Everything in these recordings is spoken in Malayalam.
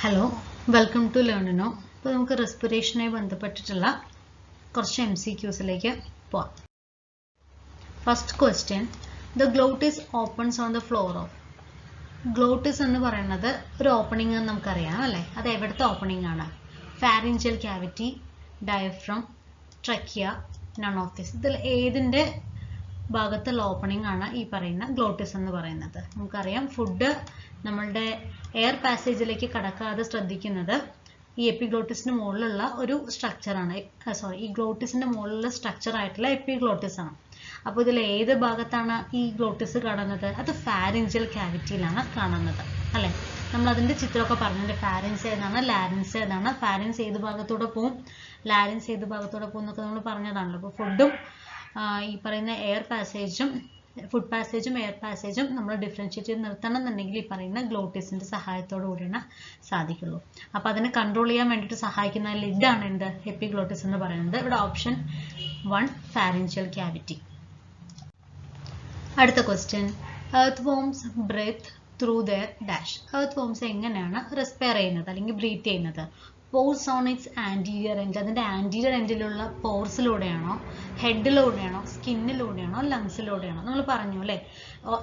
Hello, welcome to Learn Now. ഇപ്പോൾ നമുക്ക് റെസ്പിറേഷനുമായി ബന്ധപ്പെട്ടിട്ടുള്ള കുറച്ച് MCQs-ലേക്ക് പോവാം. First question, the glottis opens on the floor of. Glottis എന്ന് പറയുന്നത് ഒരു ഓപ്പണിംഗ് എന്ന് നമുക്കറിയാം അല്ലേ? അത് എവിടുത്തെ ഓപ്പണിംഗ് ആണ്? Pharyngeal cavity, diaphragm, trachea, none of this. ഇതിൽ ഏതിൻ്റെ ഭാഗത്തുള്ള ഓപ്പണിംഗ് ആണ് ഈ പറയുന്ന ഗ്ലോട്ടിസ് എന്ന് പറയുന്നത്? നമുക്കറിയാം ഫുഡ് നമ്മളുടെ എയർ പാസേജിലേക്ക് കടക്കാതെ ശ്രദ്ധിക്കുന്നത് ഈ എപ്പിഗ്ലോട്ടിസിന് മുകളിലുള്ള ഒരു സ്ട്രക്ചറാണ്. ഈ ഗ്ലോട്ടിസിന്റെ മുകളിലുള്ള സ്ട്രക്ചർ ആയിട്ടുള്ള എപ്പിഗ്ലോട്ടിസ് ആണ്. അപ്പോൾ ഇതിൽ ഏത് ഭാഗത്താണ് ഈ ഗ്ലോട്ടിസ് കാണുന്നത്? അത് ഫാരിഞ്ചൽ ക്യാവിറ്റിയിലാണ് കാണുന്നത് അല്ലെ? നമ്മൾ അതിന്റെ ചിത്രമൊക്കെ പറഞ്ഞിട്ടുണ്ട്. ഫാരിൻസ് ഏതാണ്, ലാരിൻസ് ഏതാണ്, ഫാരിൻസ് ഏത് ഭാഗത്തൂടെ പോവും, ലാരിൻസ് ഏത് ഭാഗത്തൂടെ പോകും എന്നൊക്കെ നമ്മൾ പറഞ്ഞതാണല്ലോ. അപ്പോൾ ഫുഡും ഈ പറയുന്ന എയർ പാസേജും ഫുഡ് പാസേജും എയർ പാസേജും നമ്മൾ ഡിഫറൻഷിയേറ്റ് ചെയ്ത് നിർത്തണം എന്നുണ്ടെങ്കിൽ ഈ പറയുന്ന ഗ്ലോട്ടിസിന്റെ സഹായത്തോടു കൂടിയാണ് സാധിക്കുള്ളൂ. അപ്പോൾ അതിനെ കൺട്രോൾ ചെയ്യാൻ വേണ്ടിയിട്ട് സഹായിക്കുന്ന ലിഡാണ് എന്ത്? എപ്പിഗ്ലോട്ടിസ് എന്ന് പറയുന്നത്. ഇവിടെ ഓപ്ഷൻ 1 ഫാരിഞ്ചൽ ക്യാവിറ്റി. അടുത്ത question, earth worms breath through there dash. Earth worms എങ്ങനെയാണ് റെസ്പയർ ചെയ്യുന്നത് അല്ലെങ്കിൽ ബ്രീത്ത് ചെയ്യുന്നത്? Pores on its anterior end. അതിൻ്റെ ആൻറ്റീരിയർ എൻഡിലുള്ള പോർസിലൂടെയാണോ, ഹെഡിലൂടെയാണോ, സ്കിന്നിലൂടെയാണോ, ലങ്സിലൂടെയാണോ? നമ്മൾ പറഞ്ഞു അല്ലേ,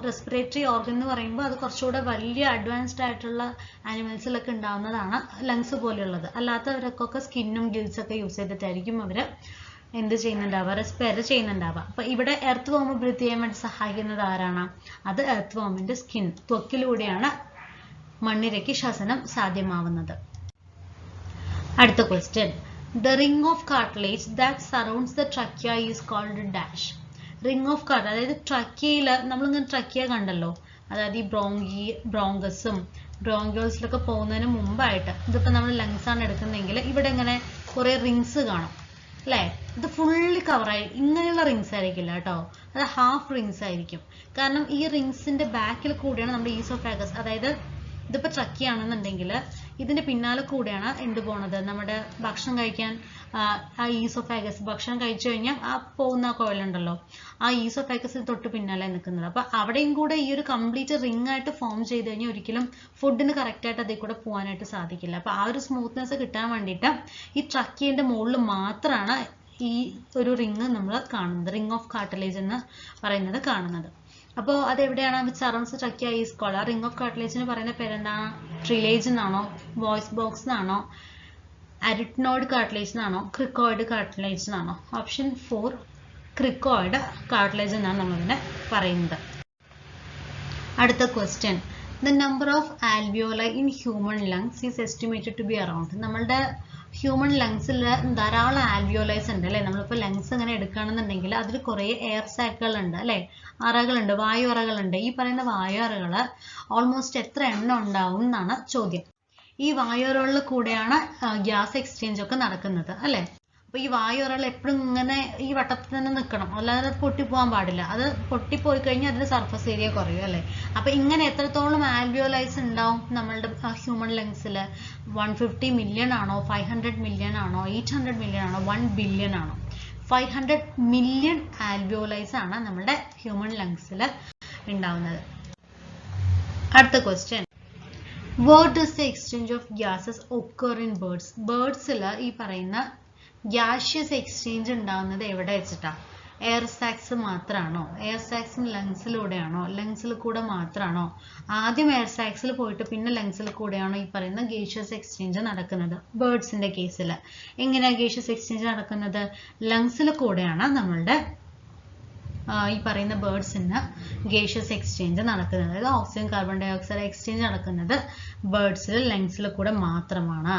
റെസ്പിറേറ്ററി ഓർഗൻ എന്ന് പറയുമ്പോൾ അത് കുറച്ചുകൂടെ വലിയ അഡ്വാൻസ്ഡ് ആയിട്ടുള്ള ആനിമൽസിലൊക്കെ ഉണ്ടാവുന്നതാണ് ലങ്സ് പോലെയുള്ളത്. അല്ലാത്തവരൊക്കെ സ്കിന്നും ഗിൽസൊക്കെ യൂസ് ചെയ്തിട്ടായിരിക്കും അവർ എന്ത് ചെയ്യുന്നുണ്ടാവുക? റെസ്പയർ ചെയ്യുന്നുണ്ടാവുക. അപ്പം ഇവിടെ എർത്ത് വോം ബ്രീത്ത് ചെയ്യാൻ വേണ്ടി സഹായിക്കുന്നത് ആരാണ്? അത് എർത്ത് വോമിൻ്റെ സ്കിൻ, ത്വക്കിലൂടെയാണ് മണ്ണിരയ്ക്ക് ശ്വസനം സാധ്യമാവുന്നത്. അടുത്ത question, the ring of cartilage that surrounds the trachea is called dash. Ring of cart, അതായത് ട്രക്കിയയിൽ നമ്മളിങ്ങനെ ട്രക്കിയ കണ്ടല്ലോ, അതായത് ഈ ബ്രോങ്കസും ബ്രോങ്ക്യോൾസിലൊക്കെ പോകുന്നതിന് മുമ്പായിട്ട്, ഇതിപ്പോൾ നമ്മൾ ലങ്സ് ആണ് എടുക്കുന്നതെങ്കിൽ ഇവിടെ ഇങ്ങനെ കുറേ റിങ്സ് കാണും അല്ലേ? ഇത് ഫുള്ളി കവറായി ഇങ്ങനെയുള്ള റിങ്സ് ആയിരിക്കില്ല കേട്ടോ, അത് ഹാഫ് റിങ്സ് ആയിരിക്കും. കാരണം ഈ റിങ്സിന്റെ ബാക്കിൽ കൂടെയാണ് നമ്മുടെ ഈസോഫാഗസ്, അതായത് ഇതിപ്പോൾ ട്രക്കിയാണെന്നുണ്ടെങ്കിൽ ഇതിന്റെ പിന്നാലെ കൂടെയാണ് എന്ത് പോണത്? നമ്മുടെ ഭക്ഷണം കഴിക്കാൻ ആ ഈസോഫാഗസ്, ഭക്ഷണം കഴിച്ചു കഴിഞ്ഞാൽ ആ പോകുന്ന കോയിലുണ്ടല്ലോ, ആ ഈസോഫാഗസ് തൊട്ട് പിന്നാലെ നിൽക്കുന്നത്. അപ്പൊ അവിടെയും കൂടെ ഈ ഒരു കംപ്ലീറ്റ് റിംഗ് ആയിട്ട് ഫോം ചെയ്ത് കഴിഞ്ഞാൽ ഒരിക്കലും ഫുഡിന് കറക്റ്റ് ആയിട്ട് അതിൽ കൂടെ പോകാനായിട്ട് സാധിക്കില്ല. അപ്പൊ ആ ഒരു സ്മൂത്ത്നെസ് കിട്ടാൻ വേണ്ടിയിട്ട് ഈ ട്രക്കിയന്റെ മുകളിൽ മാത്രമാണ് ഈ ഒരു റിങ് നമ്മൾ കാണുന്നത്, റിംഗ് ഓഫ് കാർട്ടിലേജ് എന്ന് പറയുന്നത് കാണുന്നത്. അപ്പോൾ അതെവിടെയാണ്? Surrounds trachea is called. ആ റിംഗ് ഓഫ് കാർട്ടിലേജിന് പറയുന്ന പേരെന്താണ്? ട്രിലേജ് എന്നാണോ, വോയിസ് ബോക്സ് എന്നാണോ, അരിറ്റ്നോയിഡ് കാർട്ടിലേജ് എന്നാണോ, ക്രിക്കോയിഡ് കാർട്ടിലേജ് എന്നാണോ? ഓപ്ഷൻ 4 ക്രിക്കോയിഡ് കാർട്ടിലേജ് എന്നാണ് നമ്മളിതിനെ പറയുന്നത്. അടുത്ത question, the number of alveoli in human lungs is estimated to be around. നമ്മളുടെ ഹ്യൂമൻ ലങ്സിൽ ധാരാളം ആൽവിയോലൈസ് ഉണ്ട് അല്ലേ? നമ്മളിപ്പോൾ ലങ്സ് ഇങ്ങനെ എടുക്കുകയാണെന്നുണ്ടെങ്കിൽ അതിൽ കുറേ എയർ സാക്കുകളുണ്ട് അല്ലേ, അറകളുണ്ട്, വായു അറകളുണ്ട്. ഈ പറയുന്ന വായു അറകൾ ഓൾമോസ്റ്റ് എത്ര എണ്ണം ഉണ്ടാവും എന്നാണ് ചോദ്യം. ഈ വായു അറകളിൽ കൂടെയാണ് ഗ്യാസ് എക്സ്ചേഞ്ച് ഒക്കെ നടക്കുന്നത് അല്ലേ? അപ്പൊ ഈ വായു അറകൾ എപ്പോഴും ഇങ്ങനെ ഈ വട്ടത്തിൽ തന്നെ നിൽക്കണം, അല്ലാതെ അത് പൊട്ടിപ്പോകാൻ പാടില്ല. അത് പൊട്ടിപ്പോയി കഴിഞ്ഞാൽ അതിന്റെ സർഫസ് ഏരിയ കുറയും അല്ലേ? അപ്പൊ ഇങ്ങനെ എത്രത്തോളം ആൽവിയോലൈസ് ഉണ്ടാവും നമ്മളുടെ ഹ്യൂമൻ ലങ്സിൽ? 150 മില്യൺ ആണോ, 500 മില്യൺ ആണോ, 800 മില്യൺ ആണോ, 1 ബില്യൺ ആണോ? 500 മില്യൺ ആൽവിയോലൈസ് ആണ് നമ്മുടെ ഹ്യൂമൻ ലങ്സിൽ ഉണ്ടാവുന്നത്. അടുത്ത question, where does the exchange of gases occur in birds? ബേർഡ്സിൽ ഈ പറയുന്ന ഗ്യാഷ്യസ് എക്സ്ചേഞ്ച് ഉണ്ടാകുന്നത് എവിടെ വെച്ചിട്ടാ? എയർ സാക്സ് മാത്രമാണോ? എയർ സാക്സിന് ലങ്സിലൂടെയാണോ? ലങ്സിൽ കൂടെ മാത്രമാണോ? ആദ്യം എയർ സാക്സിൽ പോയിട്ട് പിന്നെ ലങ്സിൽ കൂടെയാണോ ഈ പറയുന്ന ഗേഷ്യസ് എക്സ്ചേഞ്ച് നടക്കുന്നത്? ബേർഡ്സിന്റെ കേസിൽ എങ്ങനെയാണ് ഗേഷ്യസ് എക്സ്ചേഞ്ച് നടക്കുന്നത്? ലങ്സിൽ കൂടെയാണ് നമ്മളുടെ ഈ പറയുന്ന ബേർഡ്സിന് ഗേഷ്യസ് എക്സ്ചേഞ്ച് നടക്കുന്നത്. അതായത് oxygen carbon dioxide exchange നടക്കുന്നത് ബേർഡ്സിൽ ലങ്സിൽ കൂടെ മാത്രമാണ്.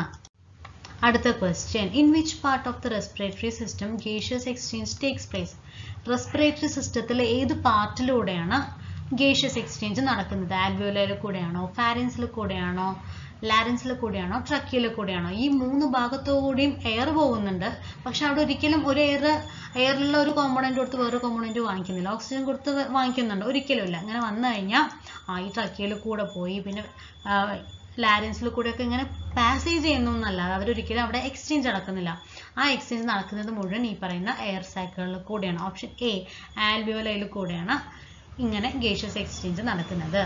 അടുത്ത question, in which part of the respiratory system gaseous exchange takes place? Respiratory സിസ്റ്റത്തിൽ ഏത് പാർട്ടിലൂടെയാണ് ഗേഷ്യസ് എക്സ്ചേഞ്ച് നടക്കുന്നത്? ആൽവിയോലയിൽ കൂടെയാണോ, ഫാരിൻസിൽ കൂടെയാണോ, ലാരിൻസിൽ കൂടെയാണോ, ട്രക്കിയയിൽ കൂടെയാണോ? ഈ 3 ഭാഗത്തോടെയും എയർ പോകുന്നുണ്ട്, പക്ഷെ അവിടെ ഒരിക്കലും ഒരു എയറിലുള്ള ഒരു കോമ്പണന്റ് കൊടുത്ത് വേറൊരു കോമ്പണന്റ് വാങ്ങിക്കുന്നില്ല. ഓക്സിജൻ കൊടുത്ത് വാങ്ങിക്കുന്നുണ്ട്? ഒരിക്കലും ഇല്ല. അങ്ങനെ വന്നു കഴിഞ്ഞാൽ ഈ ട്രക്കിയയിൽ കൂടെ പോയി പിന്നെ ലാരിൻസിൽ കൂടെയൊക്കെ ഇങ്ങനെ പാസേജ് ചെയ്യുന്നു എന്നല്ലാതെ അവരൊരിക്കലും അവിടെ എക്സ്ചേഞ്ച് നടക്കുന്നില്ല. ആ എക്സ്ചേഞ്ച് നടക്കുന്നത് മുഴുവൻ ഈ പറയുന്ന എയർ സാക്കുകളിൽ കൂടെയാണ്. ഓപ്ഷൻ എ ആൽവിയോലയിൽ കൂടെയാണ് ഇങ്ങനെ ഗേഷ്യസ് എക്സ്ചേഞ്ച് നടക്കുന്നത്.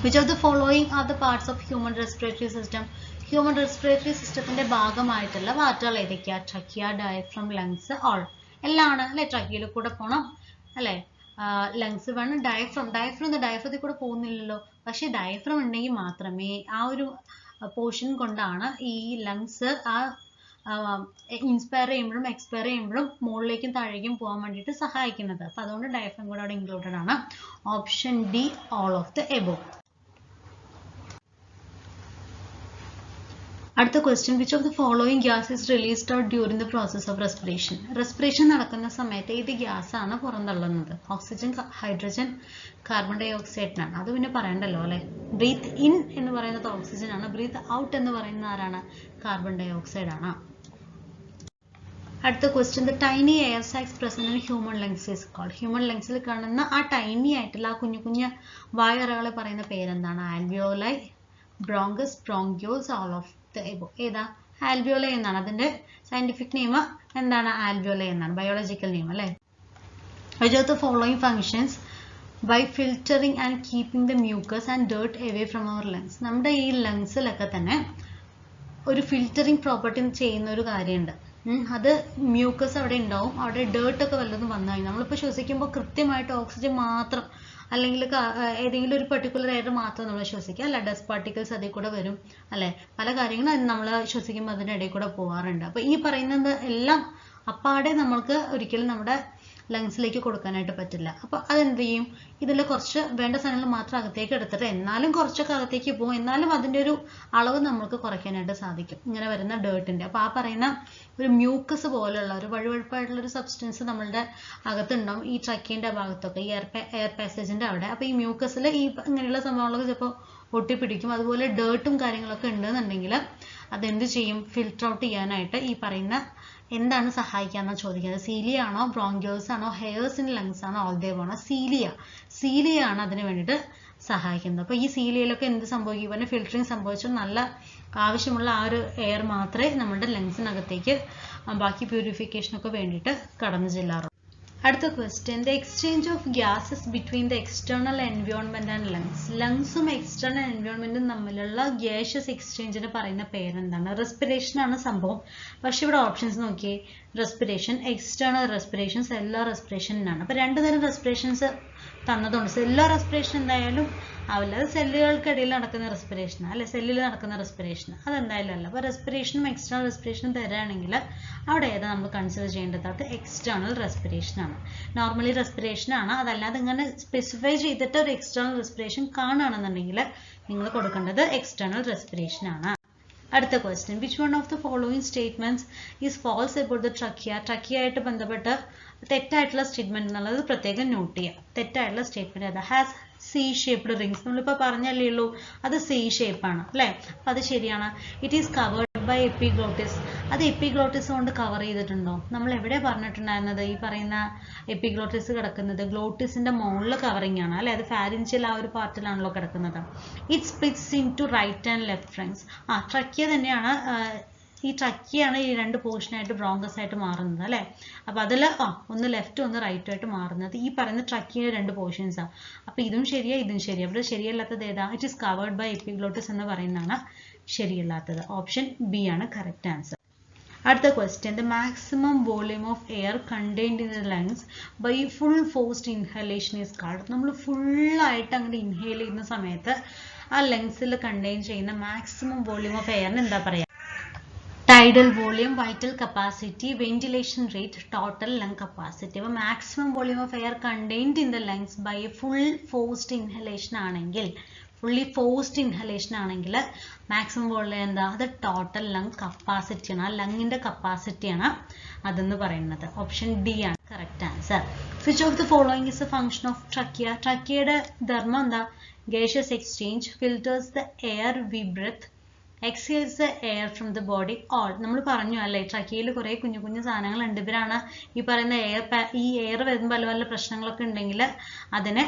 Which of the following are the parts of human respiratory system? Human respiratory systemത്തിന്റെ ഭാഗമായിട്ടുള്ള വാർത്തകൾ ഏതൊക്കെയാ? ട്രക്കിയ, ഡയഫ്രം, ലങ്സ്, ഓൾ എല്ലാം ആണ് അല്ലെ. ട്രക്കിയയിൽ കൂടെ പോകണം അല്ലെ, ലങ്സ് വേണം, ഡയഫ്രത്തിൽ കൂടെ പോകുന്നില്ലല്ലോ. പക്ഷെ ഡയഫ്രം ഉണ്ടെങ്കിൽ മാത്രമേ ആ ഒരു പോർഷൻ കൊണ്ടാണ് ഈ ലങ്സ് ഇൻസ്പയർ ചെയ്യുമ്പോഴും എക്സ്പയർ ചെയ്യുമ്പോഴും മുകളിലേക്കും താഴേക്കും പോകാൻ വേണ്ടിയിട്ട് സഹായിക്കുന്നത്. അപ്പൊ അതുകൊണ്ട് ഡയഫ്രം കൂടെ അവിടെ ഇൻക്ലൂഡഡ് ആണ്. Option D, all of the above. അടുത്ത question, which of the following gas is released out during the process of respiration? Respiration നടക്കുന്ന സമയത്ത് ഏത് ഗ്യാസ് ആണ് പുറന്തള്ളുന്നത്? ഓക്സിജൻ, ഹൈഡ്രജൻ, കാർബൺ ഡൈ ഓക്സൈഡിനാണ്. അത് പിന്നെ പറയണ്ടല്ലോ അല്ലെ. ബ്രീത്ത് ഇൻ എന്ന് പറയുന്നത് ഓക്സിജൻ ആണ്, ബ്രീത്ത് ഔട്ട് എന്ന് പറയുന്നത് ആരാണ്? കാർബൺ ഡൈ ഓക്സൈഡ് ആണ്. അടുത്ത question, the tiny air sacs present in human lungs is called? Human ലങ്സിൽ കാണുന്ന ആ ടൈനി ആയിട്ടുള്ള ആ കുഞ്ഞു കുഞ്ഞു വായറകളെ പറയുന്ന പേരെന്താണ്? Alveoli, bronchus, bronchioles, all of the above. ഏതാ? ആൽവിയോലൈ എന്നാണ് അതിന്റെ സയന്റിഫിക് നെയിം. എന്താണ്? ആൽവിയോലൈ എന്നാണ് ബയോളജിക്കൽ നെയിം അല്ലെ. Which of the following functions by filtering and keeping the mucus and dirt away from our lungs? നമ്മുടെ ഈ ലങ്സിലൊക്കെ തന്നെ ഒരു ഫിൽറ്ററിങ് പ്രോപ്പർട്ടി ചെയ്യുന്ന ഒരു കാര്യമുണ്ട്. അത് മ്യൂക്കസ് അവിടെ ഉണ്ടാവും, അവിടെ ഡേർട്ട് ഒക്കെ വല്ലതും വന്നു കഴിഞ്ഞാൽ നമ്മളിപ്പോൾ ശ്വസിക്കുമ്പോൾ കൃത്യമായിട്ട് ഓക്സിജൻ മാത്രം അല്ലെങ്കിൽ ഏതെങ്കിലും ഒരു പെർട്ടിക്കുലർ എയർ മാത്രം നമ്മൾ ശ്വസിക്കുക അല്ല, ഡസ്റ്റ് പാർട്ടിക്കിൾസ് അതിൽ കൂടെ വരും അല്ലെ. പല കാര്യങ്ങളും നമ്മൾ ശ്വസിക്കുമ്പോൾ അതിൻ്റെ ഇടയിൽ കൂടെ പോകാറുണ്ട്. അപ്പൊ ഈ പറയുന്നത് എല്ലാം അപ്പാടെ നമ്മൾക്ക് ഒരിക്കലും നമ്മുടെ ലങ്സിലേക്ക് കൊടുക്കാനായിട്ട് പറ്റില്ല. അപ്പൊ അതെന്ത് ചെയ്യും? ഇതിൽ കുറച്ച് വേണ്ട സാധനങ്ങൾ മാത്രം അകത്തേക്ക് എടുത്തിട്ട് എന്നാലും കുറച്ചൊക്കെ അകത്തേക്ക് പോകും, എന്നാലും അതിന്റെ ഒരു അളവ് നമ്മൾക്ക് കുറയ്ക്കാനായിട്ട് സാധിക്കും ഇങ്ങനെ വരുന്ന ഡേർട്ടിന്റെ. അപ്പൊ ആ പറയുന്ന ഒരു മ്യൂക്കസ് പോലുള്ള ഒരു വഴുവഴുപ്പായിട്ടുള്ള ഒരു സബ്സ്റ്റൻസ് നമ്മളുടെ അകത്തുണ്ടാവും, ഈ ട്രക്കിന്റെ ഭാഗത്തൊക്കെ, ഈ എയർ പാസേജിന്റെ അവിടെ. അപ്പൊ ഈ മ്യൂക്കസിൽ ഈ ഇങ്ങനെയുള്ള സംഭവങ്ങളൊക്കെ ചിലപ്പോൾ ഒട്ടിപ്പിടിക്കും. അതുപോലെ ഡേർട്ടും കാര്യങ്ങളൊക്കെ ഉണ്ടെന്നുണ്ടെങ്കിൽ അതെന്ത് ചെയ്യും? ഫിൽട്ടർ ഔട്ട് ചെയ്യാനായിട്ട് ഈ പറയുന്ന എന്താണ് സഹായിക്കാന്നാ ചോദിക്കുന്നത്? സീലിയ ആണോ, ബ്രോങ്ക്യൂൾസ് ആണോ, ഹെയർസ് ഇൻ ലങ്സ് ആണോ, ഓൾ ദ എബോവ് ആണോ? സീലിയ ആണ് അതിന് വേണ്ടിയിട്ട് സഹായിക്കുന്നത്. അപ്പൊ ഈ സീലിയയിലൊക്കെ എന്ത് സംഭവിക്കും? പിന്നെ ഫിൽറ്ററിങ് സംഭവിച്ചാൽ നല്ല ആവശ്യമുള്ള ആ ഒരു എയർ മാത്രമേ നമ്മുടെ ലങ്സിനകത്തേക്ക് ബാക്കി പ്യൂരിഫിക്കേഷൻ ഒക്കെ വേണ്ടിയിട്ട് കടന്നു ചെല്ലാറുള്ളൂ. അടുത്ത question, the exchange of gases between the external environment and lungs. ലങ്സും എക്സ്റ്റേണൽ എൻവയോൺമെന്റും തമ്മിലുള്ള ഗ്യാസസ് എക്സ്ചേഞ്ചിന് പറയുന്ന പേരെന്താണ്? റെസ്പിറേഷൻ ആണ് സംഭവം. പക്ഷെ ഇവിടെ ഓപ്ഷൻസ് നോക്കിയേ, respiration, external respiration, cellular respiration ആണ്. അപ്പൊ രണ്ടു തരം റെസ്പിറേഷൻസ് തന്നതുകൊണ്ട് സെല്ലുലാർ റെസ്പിറേഷൻ എന്തായാലും ആവില്ല, അത് സെല്ലുകൾക്കിടയിൽ നടക്കുന്ന റെസ്പിറേഷൻ അല്ലെ, സെല്ലിൽ നടക്കുന്ന റെസ്പിറേഷൻ അതെന്തായാലും അല്ല. അപ്പൊ റെസ്പിറേഷനും എക്സ്റ്റേണൽ റെസ്പിറേഷനും തരാണെങ്കിൽ അവിടെ ഏതാ നമ്മൾ കൺസിഡർ ചെയ്യേണ്ടത്? അത് എക്സ്റ്റേണൽ റെസ്പിറേഷൻ ആണ്. നോർമലി റെസ്പിറേഷൻ ആണ്, അതല്ലാതെ ഇങ്ങനെ സ്പെസിഫൈ ചെയ്തിട്ട് ഒരു എക്സ്റ്റേണൽ റെസ്പിറേഷൻ കാണുകയാണെന്നുണ്ടെങ്കിൽ നിങ്ങൾ കൊടുക്കേണ്ടത് എക്സ്റ്റേണൽ റെസ്പിറേഷൻ ആണ്. അടുത്ത question, which one of the following statements is false about the trachea? ട്രക്കിയായിട്ട് ബന്ധപ്പെട്ട് തെറ്റായിട്ടുള്ള സ്റ്റേറ്റ്മെന്റ് എന്നുള്ളത് പ്രത്യേകം നോട്ട് ചെയ്യുക. തെറ്റായിട്ടുള്ള സ്റ്റേറ്റ്മെന്റ് ഏതാ? Has C shaped rings. നമ്മളിപ്പോൾ പറഞ്ഞല്ലേ ഉള്ളൂ, അത് സി ഷേപ്പ് ആണ് അല്ലെ. അപ്പൊ അത് ശരിയാണ്. It is covered by epiglottis. അത് എപ്പിഗ്ലോട്ടിസ് കൊണ്ട് കവർ ചെയ്തിട്ടുണ്ടോ? നമ്മൾ എവിടെ പറഞ്ഞിട്ടുണ്ടായിരുന്നത്? ഈ പറയുന്ന എപ്പിഗ്ലോട്ടിസ് കിടക്കുന്നത് ഗ്ലോട്ടിസിന്റെ മുകളിൽ കവറിങ് ആണ് അല്ലെ, അത് ഫാരിഞ്ചിയൽ ആ ഒരു പാർട്ടിലാണല്ലോ കിടക്കുന്നത്. It splits into right and left bronchi. Trachea തന്നെയാണ്, ഈ ട്രക്കിയാണ് ഈ രണ്ട് പോർഷനായിട്ട് ബ്രോങ്കസ് ആയിട്ട് മാറുന്നത് അല്ലെ. അപ്പൊ അതിൽ ഒന്ന് ലെഫ്റ്റ് ഒന്ന് റൈറ്റും ആയിട്ട് മാറുന്നത് ഈ പറയുന്ന ട്രക്കിയുടെ രണ്ട് പോർഷൻസ് ആണ്. അപ്പൊ ഇതും ശരിയാ ഇതും ശരിയാ. ഇവിടെ ശരിയല്ലാത്തത് ഏതാ? It is covered by epiglottis എന്ന് പറയുന്നതാണ് ശരിയല്ലാത്തത്. ഓപ്ഷൻ ബി ആണ് കറക്റ്റ് ആൻസർ. അടുത്ത question, the maximum volume of air contained in the lungs by full forced inhalation is called. നമ്മൾ ഫുള്ളായിട്ട് അങ്ങോട്ട് ഇൻഹേൽ ചെയ്യുന്ന സമയത്ത് ആ ലങ്സിൽ കണ്ടെയ്ൻ ചെയ്യുന്ന മാക്സിമം വോളിയം ഓഫ് എയറിന് എന്താ പറയാ? Tidal volume, vital capacity, ventilation rate, total lung capacity. അപ്പോൾ maximum volume of air contained in the lungs by full forced inhalation ആണെങ്കിൽ, ഫുള്ളി ഫോഴ്സ്ഡ് ഇൻഹലേഷൻ ആണെങ്കിൽ മാക്സിമം വോളിയം എന്താ? അത് ടോട്ടൽ ലങ് കപ്പാസിറ്റി ആണ്, ആ ലങ്ങിന്റെ കപ്പാസിറ്റിയാണ് അതെന്ന് പറയുന്നത്. ഓപ്ഷൻ ഡി ആണ് correct answer. Which of the following is a function of trachea? ട്രക്കിയയുടെ ധർമ്മം എന്താ? Gaseous exchange, filters the air we breathe, exhales the air from the body. All നമ്മൾ പറഞ്ഞു അല്ലേ, ട്രക്കിയയിൽ കുറെ കുഞ്ഞു കുഞ്ഞു സാധനങ്ങളുണ്ട്. ഇവരാണ് ഈ പറയുന്ന എയർ വരുമ്പോൾ പല പല പ്രശ്നങ്ങളൊക്കെ ഉണ്ടെങ്കിൽ അതിനെ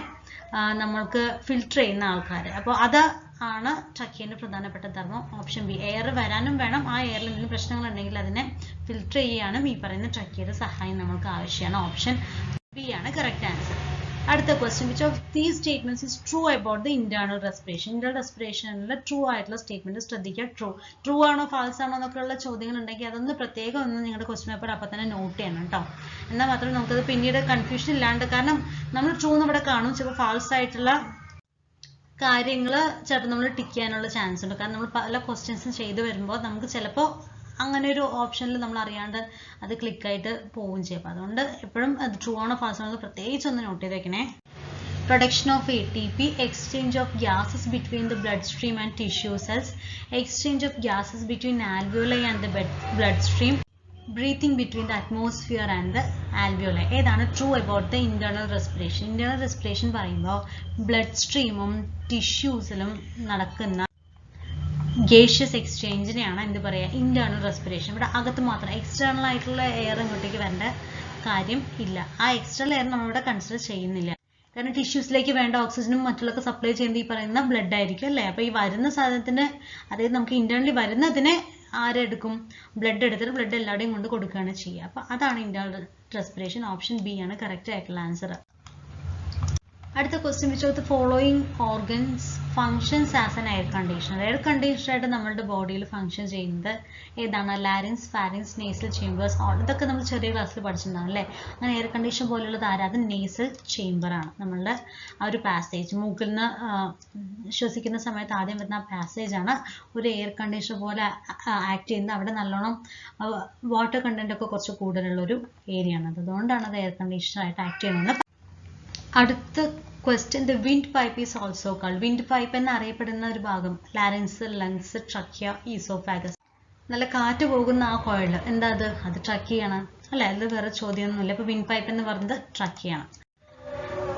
നമ്മൾക്ക് ഫിൽറ്റർ ചെയ്യുന്ന ആൾക്കാർ. അപ്പോൾ അത് ആണ് ട്രക്കിയന്റെ പ്രധാനപ്പെട്ട ധർമ്മം. Option B. എയർ വരാനും വേണം, ആ എയറിൽ എന്തെങ്കിലും പ്രശ്നങ്ങൾ ഉണ്ടെങ്കിൽ അതിനെ ഫിൽറ്റർ ചെയ്യാനും ഈ പറയുന്ന ട്രക്കിയയുടെ സഹായം നമ്മൾക്ക് ആവശ്യമാണ്. ഓപ്ഷൻ ബി ആണ് കറക്റ്റ് ആൻസർ. അടുത്ത question, which of these statements is true about the internal respiration? Internal റെസ്പിറേഷനിലെ ട്രൂ ആയിട്ടുള്ള സ്റ്റേറ്റ്മെന്റ് ശ്രദ്ധിക്കുക. ട്രൂ ആണോ ഫാൾസ് ആണോ എന്നൊക്കെയുള്ള ചോദ്യങ്ങൾ ഉണ്ടെങ്കിൽ അതൊന്ന് പ്രത്യേകം ഒന്ന് നിങ്ങളുടെ ക്വസ്റ്റ്യൻ പേപ്പർ അപ്പം തന്നെ നോട്ട് ചെയ്യണം കേട്ടോ. എന്നാൽ മാത്രമേ നമുക്കത് പിന്നീട് കൺഫ്യൂഷൻ ഇല്ലാണ്ട്, കാരണം നമ്മൾ ട്രൂ എന്ന് ഇവിടെ കാണും, ചിലപ്പോൾ ഫാൾസ് ആയിട്ടുള്ള കാര്യങ്ങൾ ചിലപ്പോൾ നമ്മൾ ടിക്ക് ചെയ്യാനുള്ള ചാൻസ് ഉണ്ട്. കാരണം നമ്മൾ പല ക്വസ്റ്റ്യൻസും ചെയ്ത് വരുമ്പോൾ നമുക്ക് ചിലപ്പോൾ അങ്ങനെ ഒരു ഓപ്ഷനിൽ നമ്മൾ അറിയാണ്ട് അത് ക്ലിക്കായിട്ട് പോവുകയും ചെയ്യും. അപ്പോൾ അതുകൊണ്ട് എപ്പോഴും അത് ട്രൂ ആണോ ഫാൾസ് ആണോ പ്രത്യേകിച്ച് ഒന്ന് നോട്ട് ചെയ്ത് വെക്കണേ. Production of ATP, exchange of gases between the bloodstream and tissue cells, exchange of gases between alveoli and the bloodstream, breathing between the atmosphere and the alveoli. ഏതാണ് true about the internal respiration? Internal respiration പറയുമ്പോൾ ബ്ലഡ് സ്ട്രീമും ടിഷ്യൂസിലും നടക്കുന്ന ഗേഷ്യസ് എക്സ്ചേഞ്ചിനെയാണ് എന്ത് പറയുക? Internal respiration. ഇവിടെ അകത്ത് മാത്രം എക്സ്റ്റേണൽ ആയിട്ടുള്ള എയർ ഇങ്ങോട്ടേക്ക് വരേണ്ട കാര്യം ഇല്ല. ആ എക്സ്റ്റേണൽ എയർ നമ്മളിവിടെ കൺസിഡർ ചെയ്യുന്നില്ല. കാരണം ടിഷ്യൂസിലേക്ക് വേണ്ട ഓക്സിജനും മറ്റുള്ളതൊക്കെ സപ്ലൈ ചെയ്യുന്നത് ഈ പറയുന്ന ബ്ലഡ് ആയിരിക്കും അല്ലേ? അപ്പോൾ ഈ വരുന്ന സാധനത്തിന്, അതായത് നമുക്ക് ഇന്റേണലി വരുന്നതിനെ ആരെടുക്കും? ബ്ലഡ് എടുത്തിട്ട് ബ്ലഡ് എല്ലാവരുടെയും കൊണ്ട് കൊടുക്കുകയാണ് ചെയ്യുക. അപ്പോൾ അതാണ് ഇന്റേണൽ റെസ്പിറേഷൻ. ഓപ്ഷൻ ബി ആണ് കറക്റ്റ് ആയിട്ടുള്ള ആൻസർ. അടുത്ത question, which of the following organs functions as an air conditioner? Air conditioner ആയിട്ട് നമ്മുടെ ബോഡിയിൽ ഫങ്ഷൻ ചെയ്യുന്നത് ഏതാണ്? ലാരിൻസ്, ഫാരിൻസ്, നേസൽ ചേമ്പേഴ്സ്. ഇതൊക്കെ നമ്മൾ ചെറിയ ക്ലാസ്സിൽ പഠിച്ചിട്ടുണ്ടാവും അല്ലേ? അങ്ങനെ എയർ കണ്ടീഷൻ പോലുള്ളത് ആരാ? അത് നേസൽ ചേമ്പർ ആണ്. നമ്മളുടെ ആ ഒരു പാസേജ്, മൂക്കിൽ നിന്ന് ശ്വസിക്കുന്ന സമയത്ത് ആദ്യം വരുന്ന ആ പാസേജ് ആണ് ഒരു എയർ കണ്ടീഷണർ പോലെ ആക്ട് ചെയ്യുന്നത്. അവിടെ നല്ലോണം വാട്ടർ കണ്ടന്റ് ഒക്കെ കുറച്ച് കൂടുതലുള്ളൊരു ഏരിയ ആണ്. അതുകൊണ്ടാണ് അത് എയർ കണ്ടീഷണർ ആയിട്ട് ആക്ട് ചെയ്യുന്നത്. അടുത്ത question, the wind pipe is also called. Wind pipe എന്നറിയപ്പെടുന്ന ഒരു ഭാഗം ലങ്സ്, ലങ്സ്, ട്രക്കിയ, ഈസോഫാഗസ്. നല്ല കാറ്റ് പോകുന്ന ആ കോയിൽ എന്താ അത്? അത് ട്രക്കിയാണ് അല്ലെ? അത് വേറെ ചോദ്യമൊന്നുമില്ല. ഇപ്പൊ വിൻഡ് പൈപ്പ് എന്ന് പറയുന്നത് ട്രക്കിയാണ്.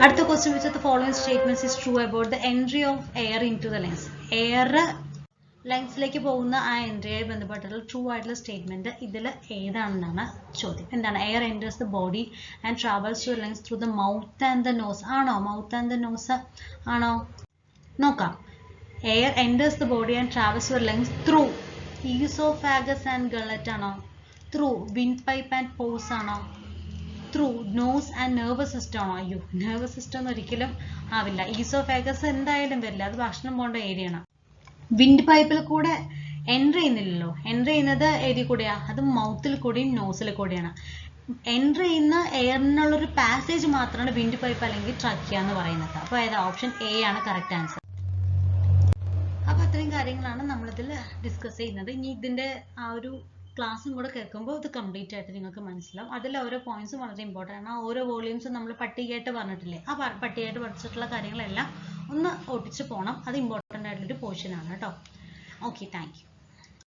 അടുത്ത question, which of the following statements is true about the entry of air into the lungs? Air ലങ്സിലേക്ക് പോകുന്ന ആ എൻട്രിയായി ബന്ധപ്പെട്ടുള്ള ട്രൂ ആയിട്ടുള്ള സ്റ്റേറ്റ്മെന്റ് ഇതിൽ ഏതാണെന്നാണ് ചോദ്യം. എന്താണ്? Air enters the body and travels to lungs through the mouth and the nose. ആണോ? മൗത്ത് ആൻഡ് ദ നോസ് ആണോ? നോക്കാം. Air enters the body and travels to lungs through oesophagus and gullet ആണോ? ത്രൂ വിൻഡ് പൈപ്പ് ആൻഡ് പോസ് ആണോ? Through nose and nervous system ആണോ? അയ്യോ, നെർവസ് സിസ്റ്റം ഒന്നും ഒരിക്കലും ആവില്ല. ഈസോഫാഗസ് എന്തായാലും വരില്ല, അത് ഭക്ഷണം പോകേണ്ട ഏരിയ ആണ്. വിൻഡ് പൈപ്പിൽ കൂടെ എൻട്രി ചെയ്യുന്നില്ലല്ലോ. എൻട്രി ചെയ്യുന്നത് ഏതിൽ കൂടെയാ? അത് മൗത്തിൽ കൂടെയും നോസിൽ കൂടെയാണ്. എൻട്രി ചെയ്യുന്ന എയറിനുള്ളൊരു പാസേജ് മാത്രമാണ് വിൻഡ് പൈപ്പ് അല്ലെങ്കിൽ ട്രക്കിയ എന്ന് പറയുന്നത്. അപ്പോൾ ഏതാ? ഓപ്ഷൻ എ ആണ് കറക്റ്റ് ആൻസർ. അപ്പോൾ അത്രയും കാര്യങ്ങളാണ് നമ്മളിതിൽ ഡിസ്കസ് ചെയ്യുന്നത്. ഇനി ഇതിൻ്റെ ആ ഒരു ക്ലാസ്സും കൂടെ കേൾക്കുമ്പോൾ ഇത് കംപ്ലീറ്റ് ആയിട്ട് നിങ്ങൾക്ക് മനസ്സിലാവും. അതിൽ ഓരോ പോയിന്റ്സും വളരെ ഇമ്പോർട്ടൻ്റ് ആണ്. ഓരോ വോളിയൂംസും നമ്മൾ പട്ടികയായിട്ട് പറഞ്ഞിട്ടില്ലേ? ആ പട്ടികയായിട്ട് പഠിച്ചിട്ടുള്ള കാര്യങ്ങളെല്ലാം ഒന്ന് ഒട്ടിച്ച് പോകണം. അത് ഇമ്പോർട്ടൻ്റ് ആയിട്ടുള്ളൊരു പോർഷൻ ആണ് കേട്ടോ. Okay, thank you.